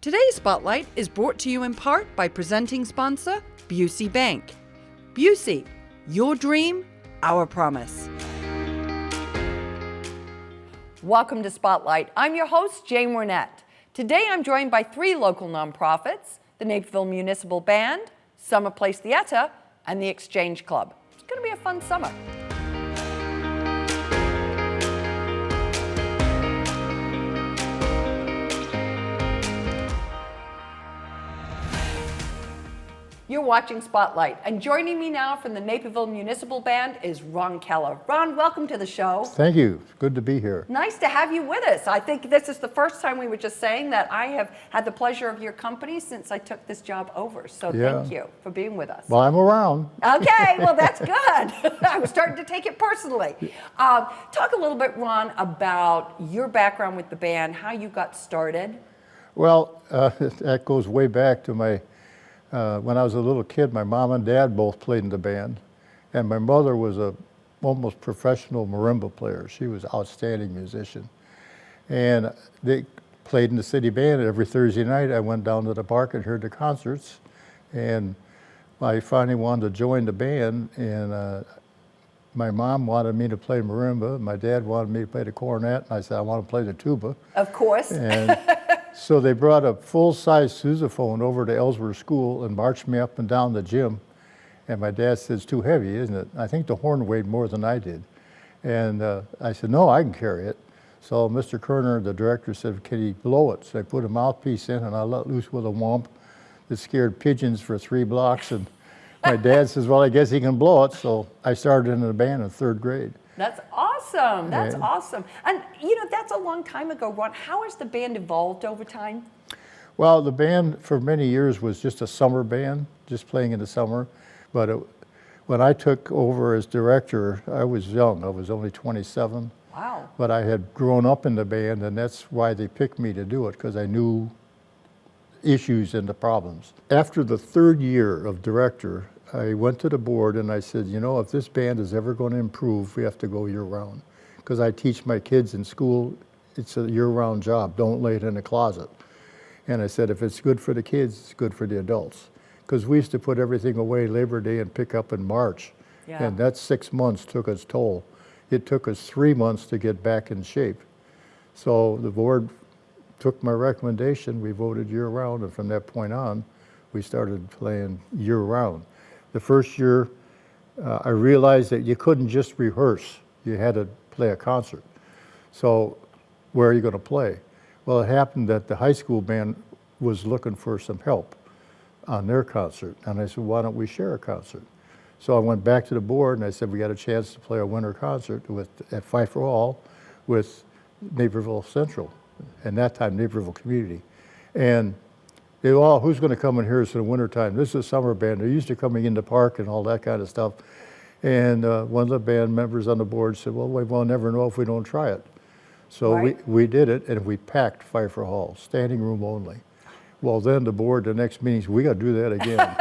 Today's Spotlight is brought to you in part by presenting sponsor, Busey Bank. Busey, your dream, our promise. Welcome to Spotlight. I'm your host, Jane Wernette. Today I'm joined by three local nonprofits, the Naperville Municipal Band, Summer Place Theater, and the Exchange Club. It's going to be a fun summer. You're watching Spotlight, and joining me now from the Naperville Municipal Band is Ron Keller. Ron, welcome to the show. Thank you. Good to be here. Nice to have you with us. I think this is the first time we were just saying that I have had the pleasure of your company since I took this job over. So Thank you for being with us. Well, I'm around. Okay, well, that's good. I was starting to take it personally. Talk a little bit, Ron, about your background with the band, how you got started. Well, that goes way back to when I was a little kid. My mom and dad both played in the band, and my mother was a almost professional marimba player. She was an outstanding musician, and they played in the city band every Thursday night. I went down to the park and heard the concerts, and I finally wanted to join the band, and my mom wanted me to play marimba. My dad wanted me to play the cornet, and I said, I want to play the tuba. Of course. And so they brought a full-size sousaphone over to Ellsworth School and marched me up and down the gym. And my dad said, it's too heavy, isn't it? I think the horn weighed more than I did. And I said, no, I can carry it. So Mr. Kerner, the director, said, can he blow it? So I put a mouthpiece in, and I let loose with a whomp that scared pigeons for 3 blocks. And my dad says, well, I guess he can blow it. So I started in the band in 3rd grade. That's awesome. That's awesome. And, that's a long time ago, Ron. How has the band evolved over time? Well, the band for many years was just a summer band, just playing in the summer. But when I took over as director, I was young. I was only 27. Wow. But I had grown up in the band, and that's why they picked me to do it, because I knew issues and the problems. After the 3rd year of director, I went to the board and I said, if this band is ever going to improve, we have to go year-round. Because I teach my kids in school, it's a year-round job. Don't lay it in a closet. And I said, if it's good for the kids, it's good for the adults. Because we used to put everything away Labor Day and pick up in March. Yeah. And that 6 months took its toll. It took us 3 months to get back in shape. So the board took my recommendation. We voted year-round, and from that point on, we started playing year-round. The first year, I realized that you couldn't just rehearse. You had to play a concert. So where are you going to play? Well, it happened that the high school band was looking for some help on their concert. And I said, why don't we share a concert? So I went back to the board and I said, we got a chance to play a winter concert at Pfeiffer Hall with Naperville Central, and that time Naperville Community. And they all, who's going to come and hear us in the wintertime? This is a summer band. They're used to coming in the park and all that kind of stuff. And one of the band members on the board said, well, we'll never know if we don't try it. So we did it, and we packed Pfeiffer Hall, standing room only. Well, then the board, the next meetings, we got to do that again.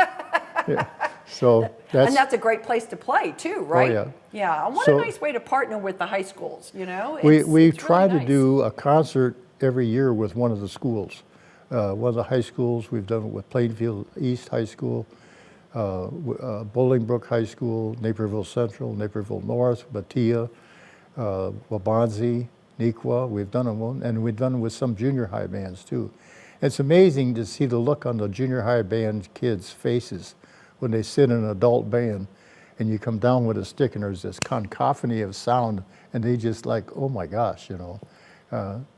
Yeah. So that's a great place to play too, right? Oh, yeah. Yeah. And what a nice way to partner with the high schools, We try to do a concert every year with one of the schools. One of the high schools, we've done it with Plainfield East High School, Bolingbrook High School, Naperville Central, Naperville North, Batia, Wabanzi, Nequa. We've done them, and we've done it with some junior high bands too. It's amazing to see the look on the junior high band kids' faces when they sit in an adult band and you come down with a stick and there's this cacophony of sound and they just like, oh my gosh,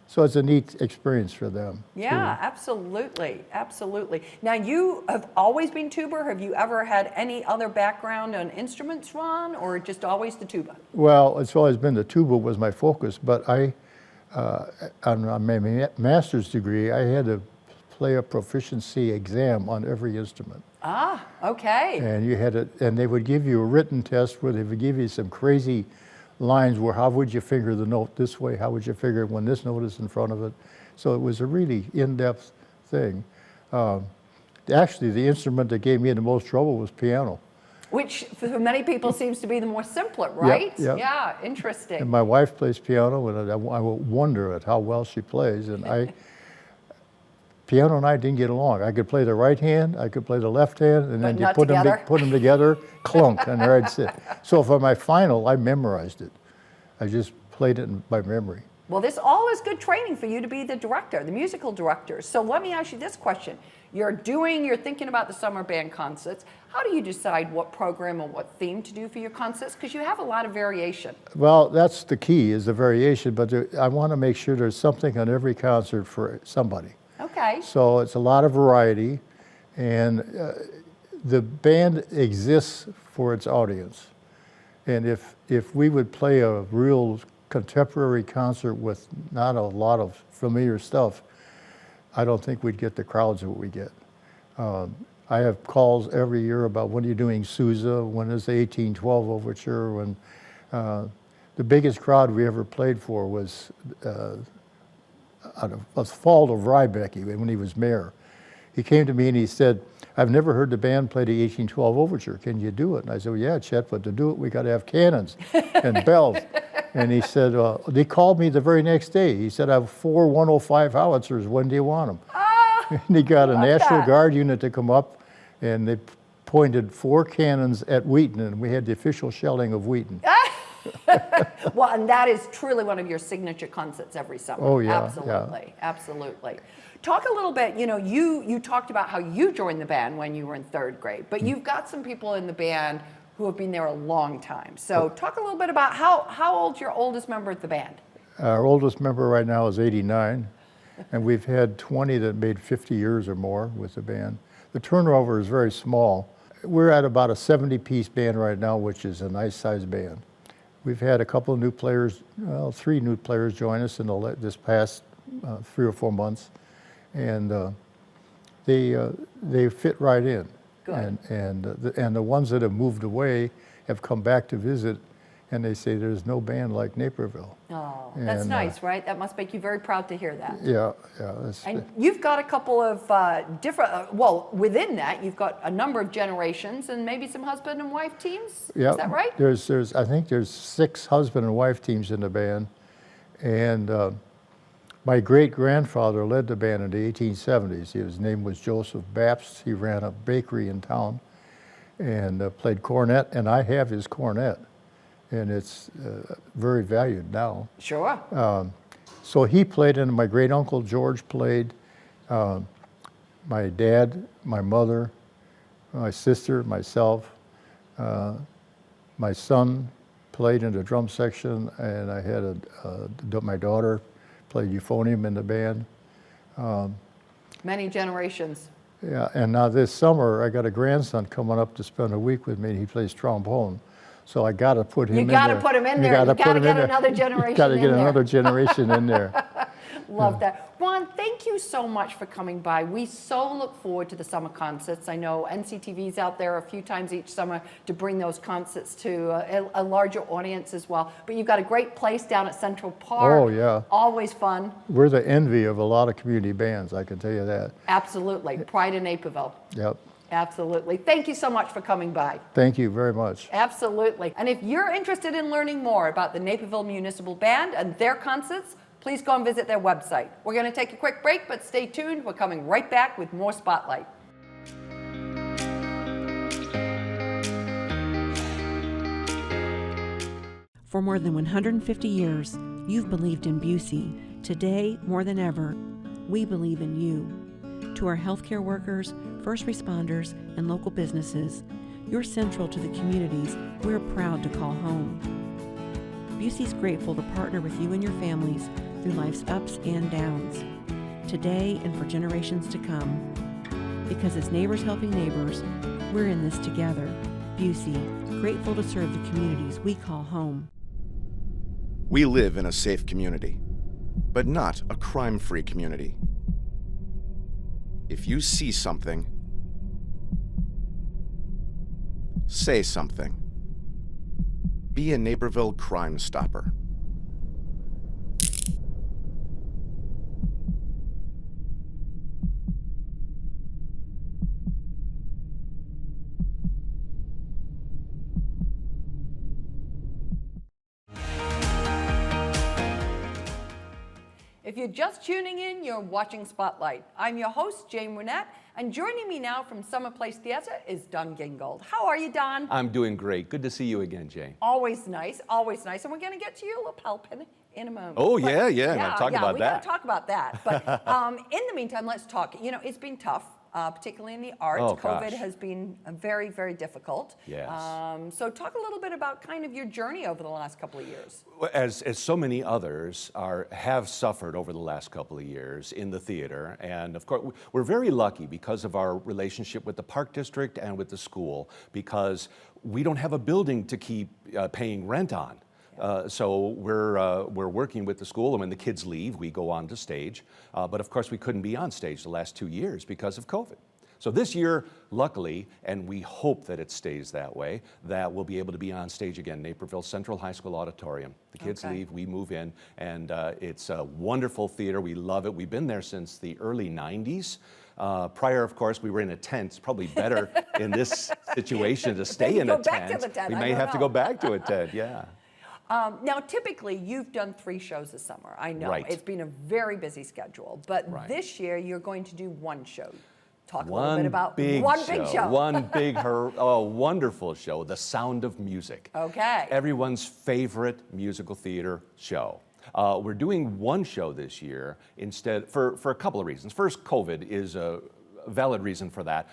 So it's a neat experience for them. Yeah, too. Absolutely, absolutely. Now you have always been tuba. Have you ever had any other background on instruments, Ron, or just always the tuba? Well, it's always been the tuba was my focus, but on my master's degree, I had to play a proficiency exam on every instrument. Ah, okay. And they would give you a written test where they would give you some crazy lines where how would you figure the note this way, how would you figure when this note is in front of it. So it was a really in-depth thing. Actually, the instrument that gave me the most trouble was piano. Which for many people seems to be the more simpler, right? Yep. Yeah, interesting. And my wife plays piano, and I wonder at how well she plays. And piano and I didn't get along. I could play the right hand, I could play the left hand, and then you not put together. them together, clunk, and there I'd sit. So for my final, I memorized it. I just played it by memory. Well, this all is good training for you to be the director, the musical director. So let me ask you this question. You're thinking about the summer band concerts. How do you decide what program or what theme to do for your concerts? Because you have a lot of variation. Well, that's the key, is the variation, but I want to make sure there's something on every concert for somebody. Okay. So it's a lot of variety, and the band exists for its audience. And if we would play a real contemporary concert with not a lot of familiar stuff, I don't think we'd get the crowds that we get. I have calls every year about when are you doing Sousa, when is the 1812 Overture, when the biggest crowd we ever played for was Oswald of Rybecke when he was mayor. He came to me and he said, I've never heard the band play the 1812 Overture. Can you do it? And I said, well, yeah, Chet, but to do it, we got to have cannons and bells. And he said, they called me the very next day. He said, I have 4 105 howitzers. When do you want them? And he got a National Guard unit to come up, and they pointed 4 cannons at Wheaton, and we had the official shelling of Wheaton. Well, and that is truly one of your signature concerts every summer. Oh, yeah. Absolutely, absolutely. Talk a little bit, you talked about how you joined the band when you were in 3rd grade, but you've got some people in the band who have been there a long time. So talk a little bit about how old's your oldest member of the band? Our oldest member right now is 89, and we've had 20 that made 50 years or more with the band. The turnover is very small. We're at about a 70-piece band right now, which is a nice-sized band. We've had a couple of new players, 3 new players join us in this past 3 or 4 months, and they fit right in. Good. And the ones that have moved away have come back to visit, and they say there's no band like Naperville. Oh, that's nice, right? That must make you very proud to hear that. Yeah. And you've got a couple of different, within that, you've got a number of generations and maybe some husband and wife teams? Yeah. Is that right? I think there's 6 husband and wife teams in the band, and my great-grandfather led the band in the 1870s. His name was Joseph Bapst. He ran a bakery in town and played cornet, and I have his cornet, and it's very valued now. Sure. So he played, and my great-uncle George played. My dad, my mother, my sister, myself, my son played in the drum section, and I had my daughter played euphonium in the band. Many generations. Yeah, and now this summer I got a grandson coming up to spend a week with me, and he plays trombone. So I got to put him in there. You got to put him in there. You got to get another generation in there. Got to get another generation in there. Love that. Ron, thank you so much for coming by. We so look forward to the summer concerts. I know NCTV's out there a few times each summer to bring those concerts to a larger audience as well. But you've got a great place down at Central Park. Oh, yeah. Always fun. We're the envy of a lot of community bands, I can tell you that. Absolutely. Pride in Napeville. Yep. Absolutely. Thank you so much for coming by. Thank you very much. Absolutely. And if you're interested in learning more about the Naperville Municipal Band and their concerts, please go and visit their website. We're going to take a quick break, but stay tuned. We're coming right back with more Spotlight. For more than 150 years, you've believed in Busey. Today, more than ever, we believe in you. To our healthcare workers, first responders, and local businesses, you're central to the communities we're proud to call home. Busey's grateful to partner with you and your families through life's ups and downs, today and for generations to come. Because as neighbors helping neighbors, we're in this together. Busey, grateful to serve the communities we call home. We live in a safe community, but not a crime-free community. If you see something, say something. Be a Naperville Crime Stopper. If you're just tuning in, you're watching Spotlight. I'm your host, Jane Wernette, and joining me now from Summer Place Theater is Don Gingold. How are you, Don? I'm doing great. Good to see you again, Jane. Always nice, always nice. And we're going to get to your lapel pin in a moment. Oh, But, yeah. We're gonna talk about we got that. to talk about that. But in the meantime, let's talk. You know, it's been tough. Particularly in the arts. Oh, COVID gosh. has been very, very difficult. Yes. So talk a little bit about kind of your journey over the last couple of years. As so many others have suffered over the last couple of years in the theater, and of course we're very lucky because of our relationship with the Park District and with the school, because we don't have a building to keep paying rent on. So we're working with the school, and when the kids leave, we go on to stage. But of course, we couldn't be on stage the last 2 years because of COVID. So this year, luckily, and we hope that it stays that way, that we'll be able to be on stage again, Naperville Central High School Auditorium. The kids leave, we move in, and it's a wonderful theater. We love it. We've been there since the early 90s. Prior, of course, we were in a tent. It's probably better in this situation to stay in a tent. Go back to the tent. We may have to go back to a tent, yeah. Now, typically, you've done 3 shows this summer. I know. Right. It's been a very busy schedule. But this year, you're going to do 1 show. Talk a little bit about one big show. One big, wonderful show, The Sound of Music. Okay. Everyone's favorite musical theater show. We're doing 1 show this year instead, for a couple of reasons. First, COVID is a valid reason for that.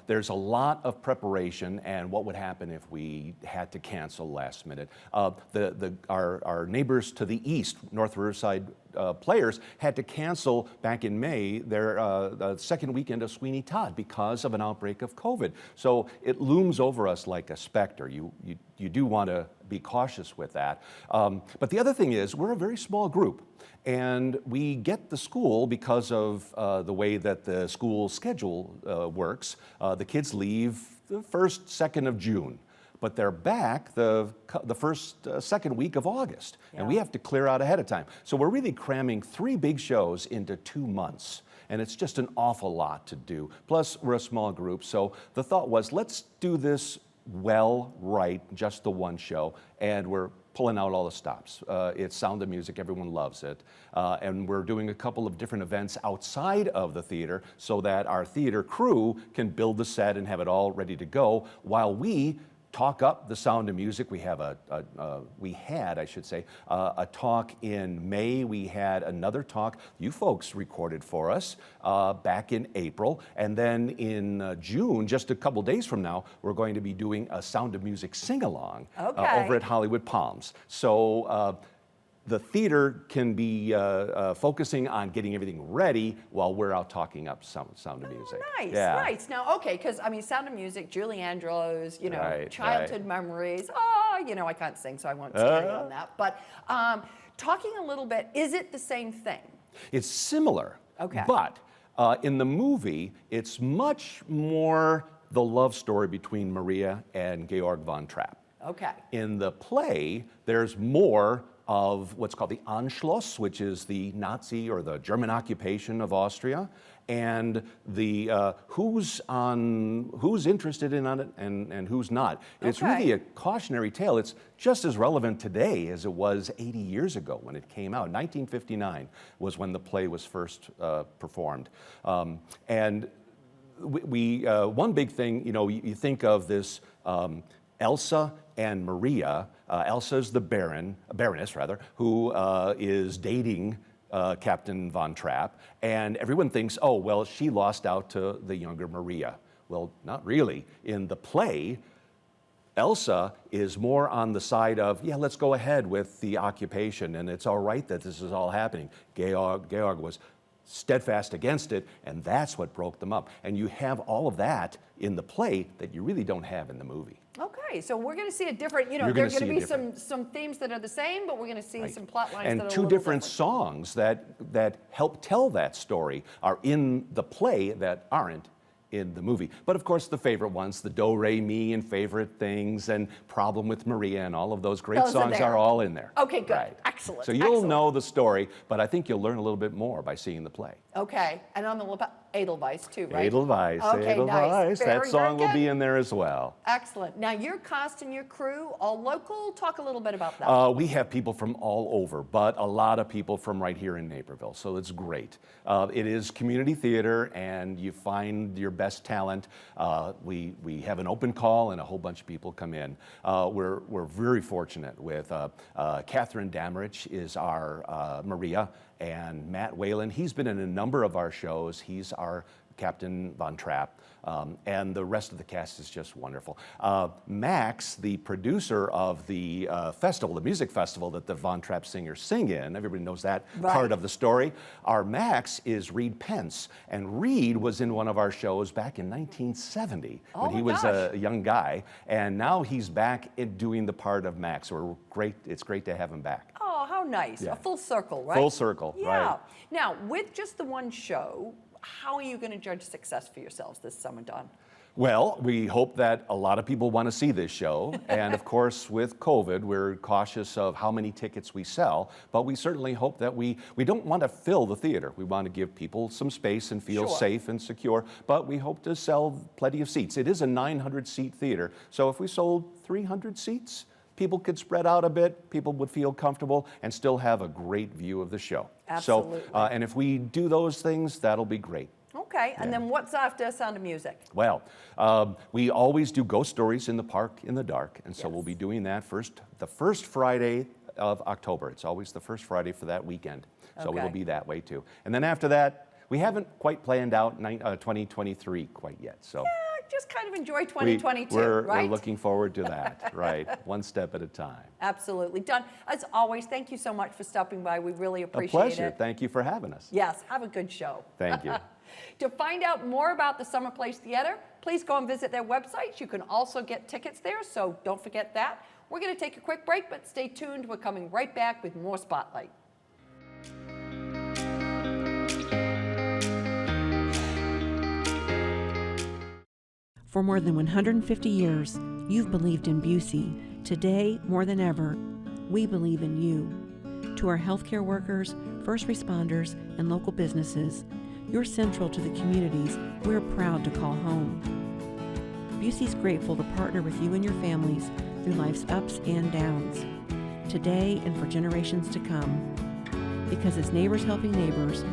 There's a lot of preparation, and what would happen if we had to cancel last minute. Our neighbors to the east, North Riverside players, had to cancel back in May their the second weekend of Sweeney Todd because of an outbreak of COVID. So it looms over us like a specter. You do want to be cautious with that. But the other thing is, we're a very small group. And we get the school because of the way that the school schedule works. The kids leave the 1st, 2nd of June, but they're back the first, 2nd week of August. And we have to clear out ahead of time. So we're really cramming 3 big shows into 2 months. And it's just an awful lot to do. Plus, we're a small group. So the thought was, let's do this well, right, just the 1 show. And we're pulling out all the stops. It's Sound of Music, everyone loves it. And we're doing a couple of different events outside of the theater so that our theater crew can build the set and have it all ready to go while we talk up the Sound of Music. We had, I should say, a talk in May. We had another talk you folks recorded for us back in April. And then in June, just a couple days from now, we're going to be doing a Sound of Music sing-along over at Hollywood Palms. So the theater can be focusing on getting everything ready while we're out talking up Sound of Music. Nice, nice. Now, okay, because, I mean, Sound of Music, Julie Andrews, you know, childhood memories. Oh, you know, I can't sing, so I won't scare you on that. But talking a little bit, is it the same thing? It's similar. Okay. But in the movie, it's much more the love story between Maria and Georg von Trapp. Okay. In the play, there's more of what's called the Anschluss, which is the Nazi or the German occupation of Austria, and the who's interested in it and who's not. It's really a cautionary tale. It's just as relevant today as it was 80 years ago when it came out. 1959 was when the play was first performed, and we one big thing, you know, you think of this Elsa and Maria. Elsa's the baroness, who is dating Captain von Trapp, and everyone thinks, oh, well, she lost out to the younger Maria. Well, not really. In the play, Elsa is more on the side of, yeah, let's go ahead with the occupation, and it's all right that this is all happening. Georg was steadfast against it, and that's what broke them up. And you have all of that in the play that you really don't have in the movie. Okay, so we're going to see a different, you know, there are going to be some themes that are the same, but we're going to see some plot lines and that are two different songs that help tell that story are in the play that aren't in the movie. But of course, the favorite ones, the Do, Re, Mi, and Favorite Things, and Problem with Maria, and all of those great songs are all in there. Okay, good. Right. Excellent. So you'll know the story, but I think you'll learn a little bit more by seeing the play. Okay, and on the lapel. Edelweiss too, right? Edelweiss, Okay, Edelweiss. nice. That Very, song very will be good. in there as well. Excellent. Now, your cast and your crew, all local. Talk a little bit about that. We have people from all over, but a lot of people from right here in Naperville, so it's great. It is community theater, and you find your best talent. We have an open call, and a whole bunch of people come in. We're very fortunate with Catherine Damerich is our Maria, and Matt Whalen. He's been in a number of our shows. He's our Captain Von Trapp, and the rest of the cast is just wonderful. Max, the producer of the festival, the music festival that the Von Trapp singers sing in, everybody knows that part of the story. Our Max is Reed Pence, and Reed was in one of our shows back in 1970 when he was a young guy, and now he's back doing the part of Max. So it's great to have him back. Oh, how nice. Yeah. A full circle, right? Full circle, yeah. right. Now, with just the one show, how are you going to judge success for yourselves this summer, Don? Well, we hope that a lot of people want to see this show. And of course, with COVID, we're cautious of how many tickets we sell. But we certainly hope that we don't want to fill the theater. We want to give people some space and feel safe and secure. But we hope to sell plenty of seats. It is a 900-seat theater. So if we sold 300 seats, people could spread out a bit, people would feel comfortable, and still have a great view of the show. Absolutely. So, and if we do those things, that'll be great. Okay, and then what's after Sound of Music? Well, we always do ghost stories in the park in the dark, and so we'll be doing that the first Friday of October. It's always the first Friday for that weekend, so it'll be that way too. And then after that, we haven't quite planned out 2023 quite yet, so. Just kind of enjoy 2022, we're right? We're looking forward to that, right? One step at a time. Absolutely. Don, as always, thank you so much for stopping by. We really appreciate A pleasure. it. Thank you for having us. Yes, have a good show. Thank you. To find out more about the Summer Place Theater, please go and visit their website. You can also get tickets there, so don't forget that. We're going to take a quick break, but stay tuned. We're coming right back with more Spotlight. For more than 150 years, you've believed in Busey. Today, more than ever, we believe in you. To our healthcare workers, first responders, and local businesses, you're central to the communities we're proud to call home. Busey's grateful to partner with you and your families through life's ups and downs, today and for generations to come. Because as neighbors helping neighbors,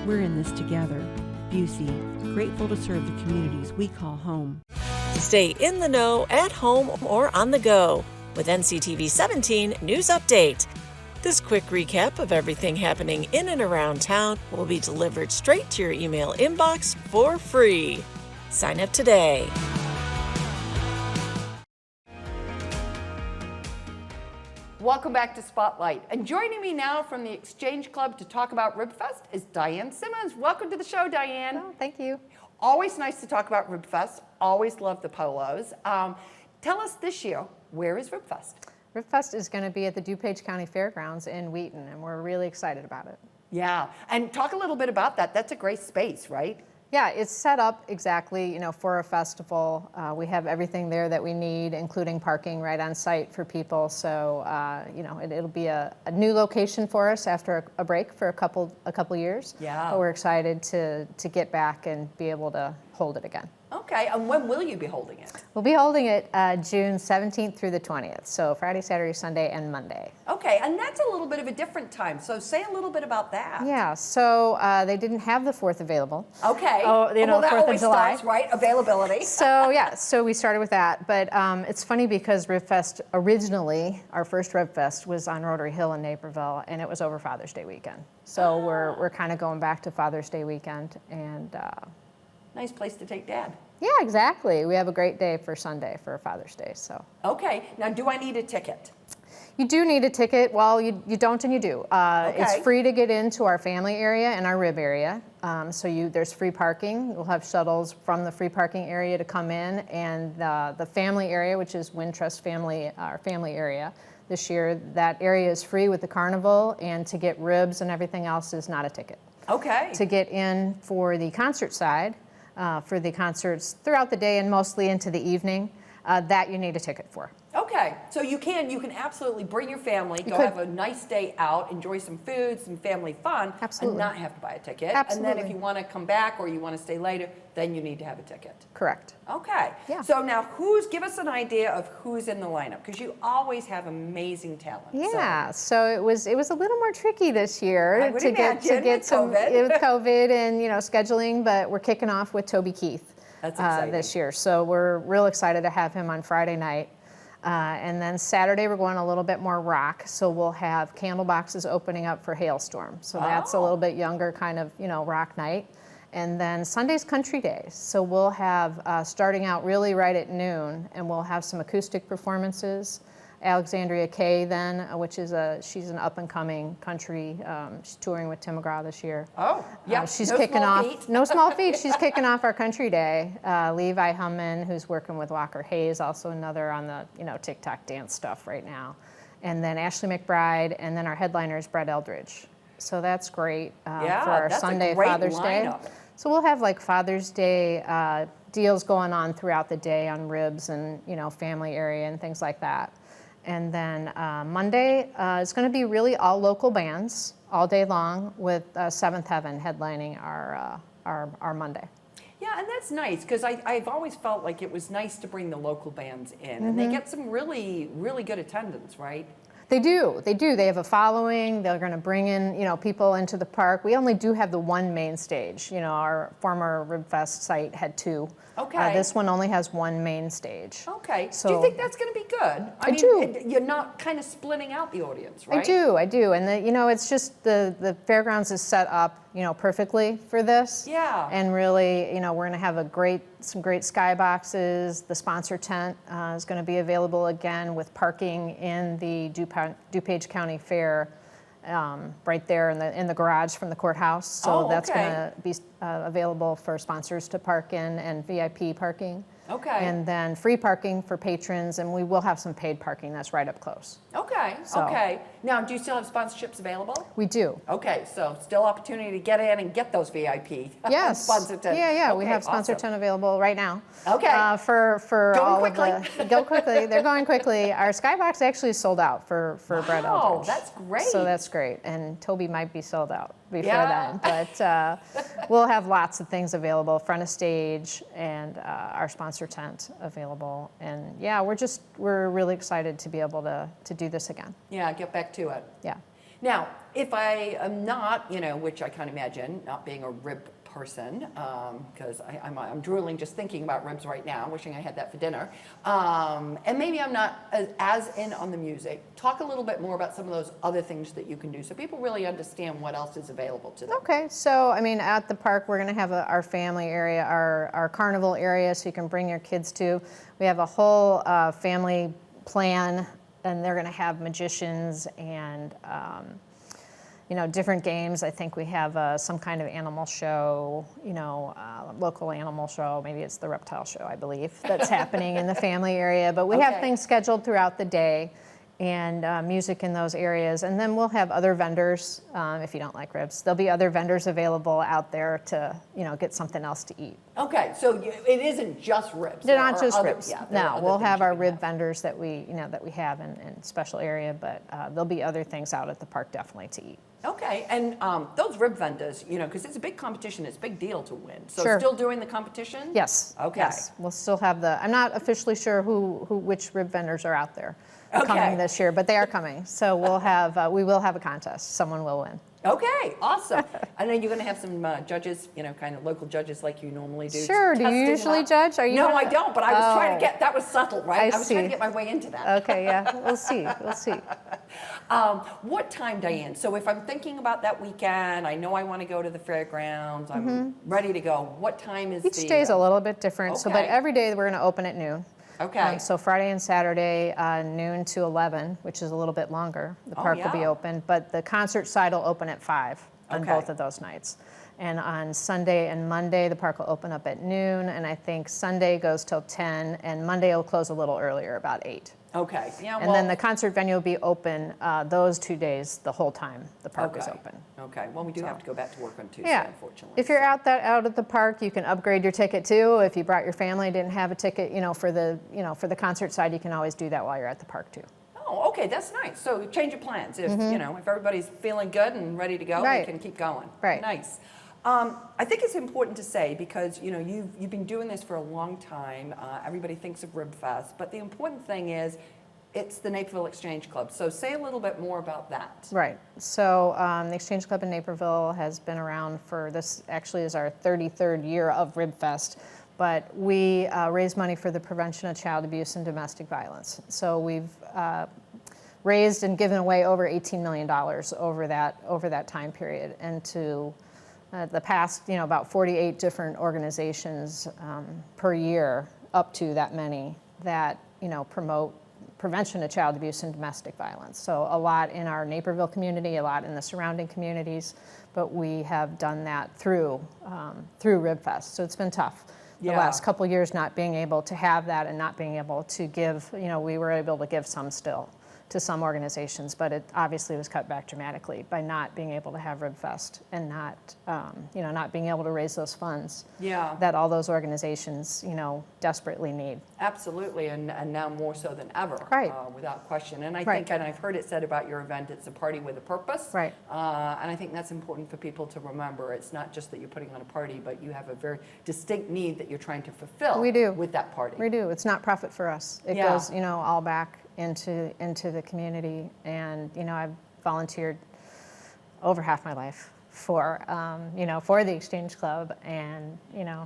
we're in this together. Busey, grateful to serve the communities we call home. Stay in the know at home or on the go with NCTV 17 News Update. This quick recap of everything happening in and around town will be delivered straight to your email inbox for free. Sign up today. Welcome back to Spotlight. And joining me now from the Exchange Club to talk about Ribfest is Diane Simmons. Welcome to the show, Diane. Oh, thank you. Always nice to talk about Ribfest. Always love the polos. Tell us this year, where is Ribfest? Ribfest is going to be at the DuPage County Fairgrounds in Wheaton, and we're really excited about it. Yeah, and talk a little bit about that. That's a great space, right? Yeah, it's set up exactly, for a festival. We have everything there that we need, including parking right on site for people. So, it'll be a new location for us after a break for a couple years. Yeah. But we're excited to get back and be able to hold it again. Okay, and when will you be holding it? We'll be holding it June 17th through the 20th, so Friday, Saturday, Sunday, and Monday. Okay, and that's a little bit of a different time, so say a little bit about that. Yeah, so they didn't have the 4th available. Okay, well, that 4th always of July. Starts, right, availability. So we started with that, but it's funny because Ribfest originally, our first Ribfest was on Rotary Hill in Naperville, and it was over Father's Day weekend. So we're kind of going back to Father's Day weekend, and nice place to take Dad. yeah, exactly. We have a great day for Sunday for Father's Day. So okay, now do I need a ticket? you do need a ticket. Well, you don't and you do. It's Okay. free to get into our family area and our rib area. There's free parking. We'll have shuttles from the free parking area to come in, and the family area, which is Wintrust family, our family area. This year, that area is free with the carnival, and to get ribs and everything else is not a ticket. Okay. To get in for the concert side, for the concerts throughout the day and mostly into the evening, that you need a ticket for. Okay, so you can absolutely bring your family, go could. have a nice day out, enjoy some food, some family fun, Absolutely. and not have to buy a ticket. Absolutely. And then if you want to come back or you want to stay later, then you need to have a ticket. Correct. Okay. Yeah. So now, give us an idea of who's in the lineup, because you always have amazing talent. Yeah, so it was a little more tricky this year I would to get imagine, with some COVID. with COVID and scheduling, but we're kicking off with Toby Keith That's exciting. this year. So we're real excited to have him on Friday night. And then Saturday we're going a little bit more rock, so we'll have candle boxes opening up for Hailstorm. So that's a little bit younger kind of rock night. And then Sunday's Country Day. So we'll have starting out really right at noon, and we'll have some acoustic performances. Alexandria Kay then, which is she's an up and coming country. She's touring with Tim McGraw this year. Oh, yeah. She's no kicking small off. feat. No small feat. She's kicking off our Country Day. Levi Humman, who's working with Walker Hayes, also another on the TikTok dance stuff right now. And then Ashley McBride, and then our headliner is Brett Eldridge. So that's great for our that's a Sunday great Father's Day. lineup. So we'll have like Father's Day deals going on throughout the day on ribs and family area and things like that. And then Monday is going to be really all local bands all day long, with Seventh Heaven headlining our Monday. Yeah, and that's nice, because I've always felt like it was nice to bring the local bands in, and they get some really, really good attendance, right? They do. They have a following. They're going to bring in, people into the park. We only do have the one main stage. Our former Ribfest site had two. Okay. This one only has one main stage. Okay. So do you think that's going to be good? I do. You're not kind of splitting out the audience, right? I do. And it's just the fairgrounds is set up, perfectly for this. Yeah. And really, we're going to have some great skyboxes. The sponsor tent is going to be available again, with parking in the DuPage County Fair, right there in the garage from the courthouse. So that's going to be available for sponsors to park in, and VIP parking. Okay. And then free parking for patrons, and we will have some paid parking that's right up close. Okay. So- Okay. Now, do you still have sponsorships available? We do. Okay, so still opportunity to get in and get those VIP Yes. sponsor tent. Yeah. We Okay, have sponsor awesome. tent available right now. Okay. For Going all quickly. of the go quickly. They're going quickly. Our skybox actually is sold out for Brett Wow, Eldridge. that's great. So that's great. And Toby might be sold out before Yeah. then. But we'll have lots of things available, front of stage, and our sponsor tent available. And yeah, we're really excited to be able to do this again. Yeah, get back to it. Yeah. Now, if I am not, which I can't imagine, not being a rib person, because I'm drooling just thinking about ribs right now, wishing I had that for dinner, and maybe I'm not as in on the music, talk a little bit more about some of those other things that you can do, so people really understand what else is available to them. Okay, so at the park we're going to have our family area, our carnival area, so you can bring your kids to. We have a whole family plan, and they're going to have magicians and different games. I think we have some kind of animal show, local animal show. Maybe it's the reptile show, I believe, that's happening in the family area. But we have Okay. things scheduled throughout the day, and music in those areas. And then we'll have other vendors, if you don't like ribs. There'll be other vendors available out there to, get something else to eat. Okay, so it isn't just ribs. They're There not are just other- ribs. yeah, there are No, other we'll things have you our can rib vendors that we have in special area, but there'll be other things out at the park definitely to eat. Okay, and those rib vendors, because it's a big competition, it's a big deal to win. So Sure. still doing the competition? Yes. Okay. Yes, we'll still have I'm not officially sure which rib vendors are out there Okay. coming this year, but they are coming. So we will have a contest. Someone will win. Okay, awesome. I know you're going to have some judges, kind of local judges like you normally do. Sure. Do you testing usually them out. judge? Are you No, gonna- I don't, but I was trying to Oh. get, that was subtle, right? I was trying to see. get my way into that. Okay, yeah, we'll see. What time, Diane? So if I'm thinking about that weekend, I know I want to go to the fairgrounds, I'm ready to go. What time is Each day is a little bit different. So, but Okay. every day we're going to open at noon. Okay. So Friday and Saturday, noon to 11, which is a little bit longer. The park will be yeah. open, but the concert side will open at 5 on Okay. both of those nights. And on Sunday and Monday, the park will open up at noon, and I think Sunday goes till 10, and Monday will close a little earlier, about 8. Okay. Yeah. And then the concert venue will be open those 2 days, the whole time the park is open. Okay. Well, we do have to go back to work on Tuesday, Yeah. unfortunately. If you're out at the park, you can upgrade your ticket too. If you brought your family, didn't have a ticket, for the concert side, you can always do that while you're at the park too. Oh, okay, that's nice. So change your plans. If if everybody's feeling good and ready to go, Right. we can keep going. Right. Nice. I think it's important to say, because you've been doing this for a long time. Everybody thinks of Ribfest, but the important thing is it's the Napeville Exchange Club. So say a little bit more about that. Right. So the Exchange Club in Naperville has been around for, this actually is our 33rd year of Ribfest, but we raise money for the prevention of child abuse and domestic violence. So we've raised and given away over $18 million over that time period, and to the past, about 48 different organizations per year, up to that many, that promote prevention of child abuse and domestic violence. So a lot in our Naperville community, a lot in the surrounding communities, but we have done that through Ribfest. So it's been tough. The last couple of years not being able to have that and not being able to give, we were able to give some still to some organizations, but it obviously was cut back dramatically by not being able to have Ribfest and not, not being able to raise those funds that all those organizations, desperately need. Absolutely, and now more so than ever, Right. Without question. And I Right. think, and I've heard it said about your event, it's a party with a purpose. Right. And I think that's important for people to remember. It's not just that you're putting on a party, but you have a very distinct need that you're trying to fulfill. We do. With that party. We do. It's not profit for us. It goes, all back into the community. And, I've volunteered over half my life for the Exchange Club, and,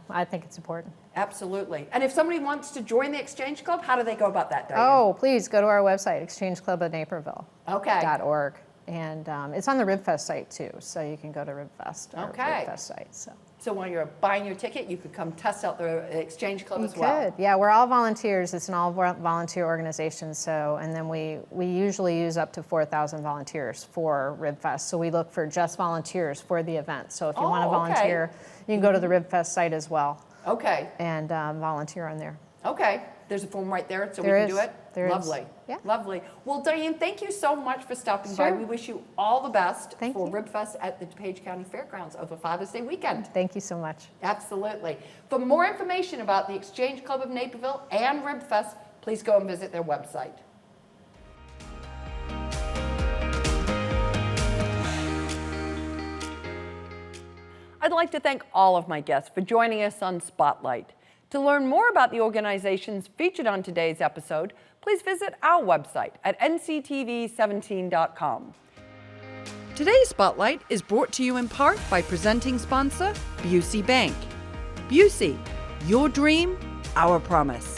I think it's important. Absolutely. And if somebody wants to join the Exchange Club, how do they go about that, Diane? Oh, please go to our website, exchangeclubofnaperville.org. Okay. And it's on the Ribfest site too, so you can go to Ribfest, our Okay. Ribfest site. So while you're buying your ticket, you could come test out the Exchange Club You as well. could, yeah. We're all volunteers. It's an all volunteer organization. So, and then we usually use up to 4,000 volunteers for Ribfest. So we look for just volunteers for the event. So if you want to volunteer, you can go to the Ribfest site as well. Okay. And volunteer on there. Okay. There's a form right there, so There we can is. do it. There is. Lovely. Yeah. Lovely. Well, Diane, thank you so much for stopping by. Sure. We wish you all the best Thank for you. Ribfest at the DuPage County Fairgrounds over Father's Day weekend. Thank you so much. Absolutely. For more information about the Exchange Club of Naperville and Ribfest, please go and visit their website. I'd like to thank all of my guests for joining us on Spotlight. To learn more about the organizations featured on today's episode, please visit our website at nctv17.com. Today's Spotlight is brought to you in part by presenting sponsor, Busey Bank. Busey, your dream, our promise.